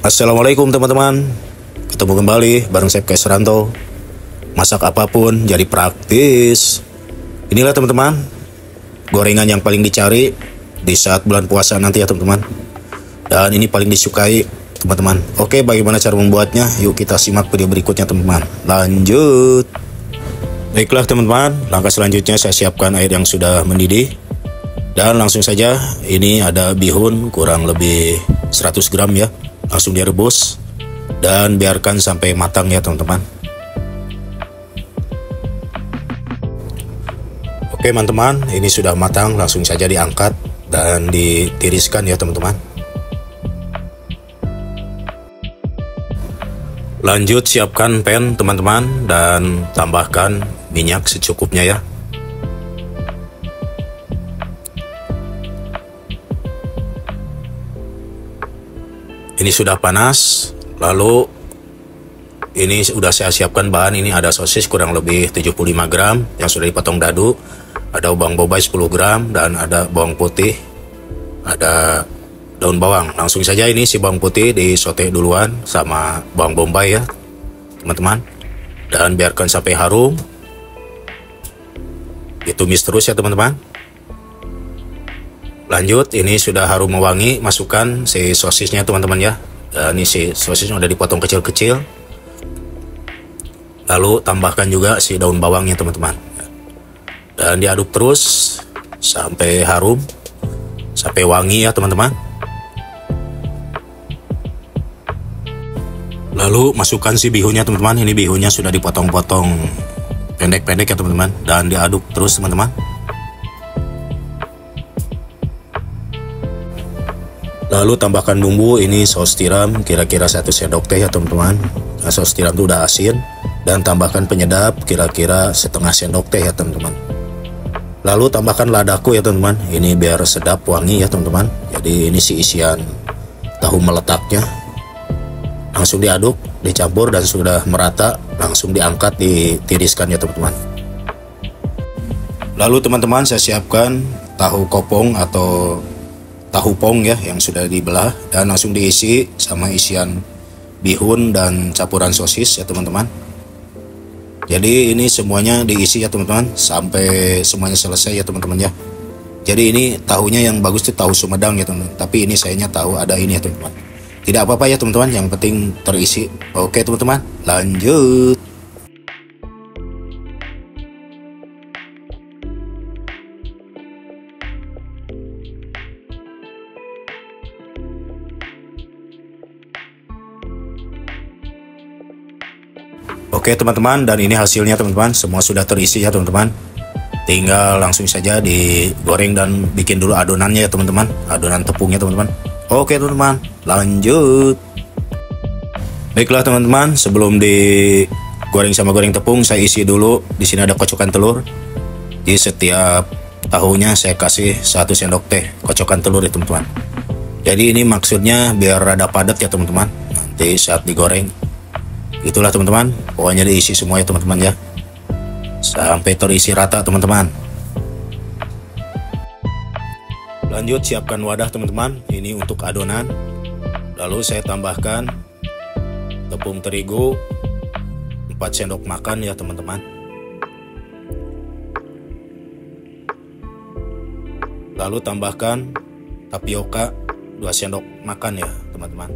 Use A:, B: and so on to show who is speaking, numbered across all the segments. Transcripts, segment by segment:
A: Assalamualaikum teman-teman. Ketemu kembali bareng saya Ranto. Masak apapun jadi praktis. Inilah teman-teman, gorengan yang paling dicari di saat bulan puasa nanti ya teman-teman. Dan ini paling disukai teman-teman. Oke, bagaimana cara membuatnya? Yuk kita simak video berikutnya teman-teman. Lanjut. Baiklah teman-teman, langkah selanjutnya saya siapkan air yang sudah mendidih. Dan langsung saja, ini ada bihun kurang lebih 100 gram ya. Langsung direbus dan biarkan sampai matang ya teman-teman. Oke teman-teman, ini sudah matang, langsung saja diangkat dan ditiriskan ya teman-teman. Lanjut siapkan pan teman-teman dan tambahkan minyak secukupnya ya. Ini sudah panas, lalu ini sudah saya siapkan bahan. Ini ada sosis kurang lebih 75 gram yang sudah dipotong dadu, ada bawang bombay 10 gram, dan ada bawang putih, ada daun bawang. Langsung saja ini si bawang putih disote duluan sama bawang bombay ya teman-teman, dan biarkan sampai harum. Ditumis terus ya teman-teman. Lanjut, ini sudah harum mewangi, masukkan si sosisnya teman-teman ya. Dan ini si sosisnya udah dipotong kecil-kecil. Lalu tambahkan juga si daun bawangnya teman-teman. Dan diaduk terus sampai harum, sampai wangi ya teman-teman. Lalu masukkan si bihunnya teman-teman. Ini bihunnya sudah dipotong-potong pendek-pendek ya teman-teman. Dan diaduk terus teman-teman. Lalu tambahkan bumbu, ini saus tiram kira-kira 1 sendok teh ya teman-teman. Nah, saus tiram itu udah asin. Dan tambahkan penyedap kira-kira setengah sendok teh ya teman-teman. Lalu tambahkan ladaku ya teman-teman. Ini biar sedap wangi ya teman-teman. Jadi ini si isian tahu meletaknya. Langsung diaduk, dicampur, dan sudah merata langsung diangkat, ditiriskan ya teman-teman. Lalu teman-teman saya siapkan tahu kopong atau tahu pong ya yang sudah dibelah, dan langsung diisi sama isian bihun dan campuran sosis ya teman-teman. Jadi ini semuanya diisi ya teman-teman sampai semuanya selesai ya teman-teman ya. Jadi ini tahunya yang bagus itu tahu Sumedang ya teman-teman. Tapi ini sayanya tahu ada ini ya teman-teman. Tidak apa-apa ya teman-teman, yang penting terisi. Oke teman-teman, lanjut. Oke teman-teman, dan ini hasilnya teman-teman, semua sudah terisi ya teman-teman. Tinggal langsung saja digoreng dan bikin dulu adonannya ya teman-teman, adonan tepungnya teman-teman. Oke teman-teman, lanjut. Baiklah teman-teman, sebelum digoreng sama goreng tepung, saya isi dulu. Di sini ada kocokan telur. Di setiap tahunya saya kasih 1 sendok teh kocokan telur ya teman-teman. Jadi ini maksudnya biar rada padat ya teman-teman, nanti saat digoreng. Itulah teman-teman, pokoknya diisi semua ya teman-teman ya, sampai terisi rata teman-teman. Lanjut siapkan wadah teman-teman, ini untuk adonan. Lalu saya tambahkan tepung terigu 4 sendok makan ya teman-teman. Lalu tambahkan tapioka 2 sendok makan ya teman-teman.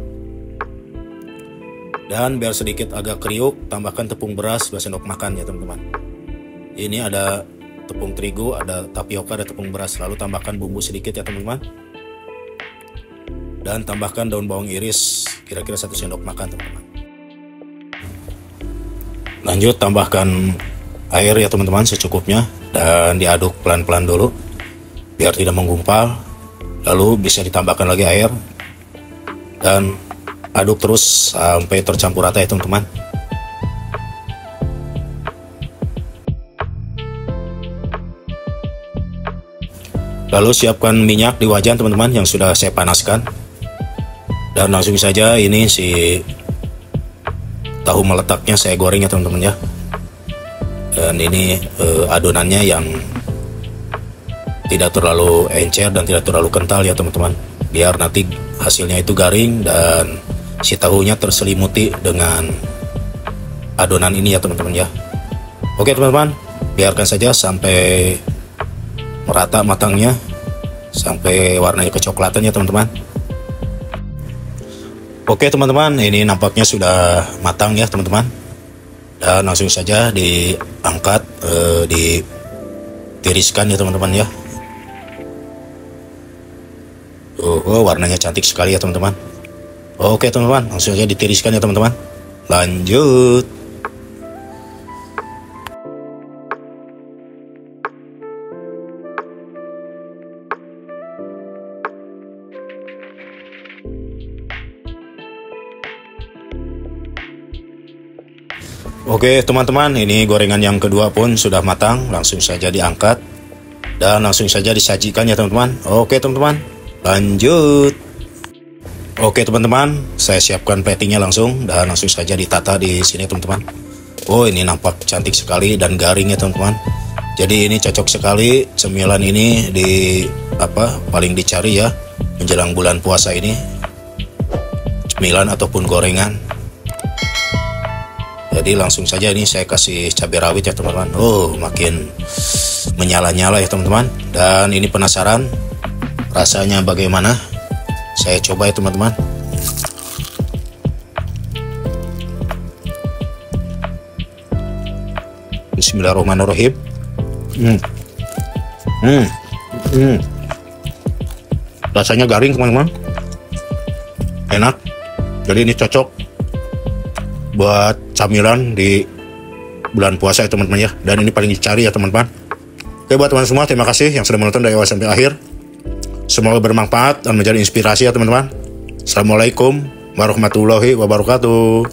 A: Dan biar sedikit agak kriuk, tambahkan tepung beras 2 sendok makan ya teman-teman. Ini ada tepung terigu, ada tapioka, ada tepung beras. Lalu tambahkan bumbu sedikit ya teman-teman. Dan tambahkan daun bawang iris kira-kira 1 sendok makan teman-teman. Lanjut tambahkan air ya teman-teman secukupnya. Dan diaduk pelan-pelan dulu biar tidak menggumpal. Lalu bisa ditambahkan lagi air. Dan aduk terus sampai tercampur rata ya teman-teman. Lalu siapkan minyak di wajan teman-teman yang sudah saya panaskan. Dan langsung saja ini si tahu meletaknya saya goreng ya teman-teman ya. Dan ini adonannya yang tidak terlalu encer dan tidak terlalu kental ya teman-teman, biar nanti hasilnya itu garing dan si tahunya terselimuti dengan adonan ini ya teman-teman ya. Oke teman-teman, biarkan saja sampai merata matangnya, sampai warnanya kecoklatan ya teman-teman. Oke teman-teman, ini nampaknya sudah matang ya teman-teman. Dan langsung saja diangkat, ditiriskan ya teman-teman ya. Warnanya cantik sekali ya teman-teman. Oke teman-teman, langsung saja ditiriskan ya teman-teman. Lanjut. Oke teman-teman, ini gorengan yang kedua pun sudah matang. Langsung saja diangkat dan langsung saja disajikan ya teman-teman. Oke teman-teman, lanjut. Oke teman-teman, saya siapkan platingnya langsung dan langsung saja ditata di sini teman-teman. Oh, ini nampak cantik sekali dan garing ya teman-teman. Jadi ini cocok sekali cemilan ini paling dicari ya menjelang bulan puasa ini. Cemilan ataupun gorengan. Jadi langsung saja ini saya kasih cabai rawit ya teman-teman. Oh, makin menyala-nyala ya teman-teman. Dan ini penasaran rasanya bagaimana? Saya coba ya teman-teman. Bismillahirrahmanirrahim. Rasanya garing teman-teman. Enak. Jadi ini cocok buat camilan di bulan puasa ya teman-teman ya. Dan ini paling dicari ya teman-teman. Oke buat teman-teman semua, terima kasih yang sudah menonton dari awal sampai akhir. Semoga bermanfaat dan menjadi inspirasi ya teman-teman. Assalamualaikum warahmatullahi wabarakatuh.